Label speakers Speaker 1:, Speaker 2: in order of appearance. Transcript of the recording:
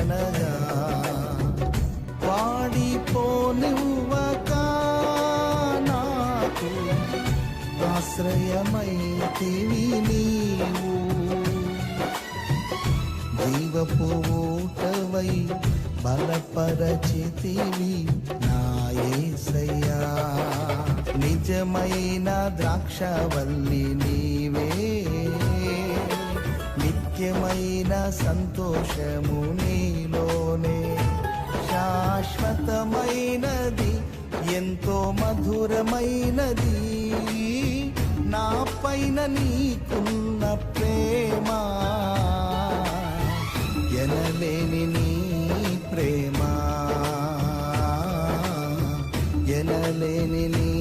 Speaker 1: కాదనగా వాడిపోనివ్వక నాకు ఆశ్రయమైతివి నీవు. జీవపు ఊటవై బలపరచితివి నా యేసయ్యా. నిజమైన ద్రాక్షవల్లి నీవే, నిత్యమైన సంతోషము నీలోనే. శాశ్వతమైనది ఎంతో మధురమైనది నా పైన నీకున్న ప్రేమ. ఎనలేని నీ ప్రేమ, ఎనలేని నీ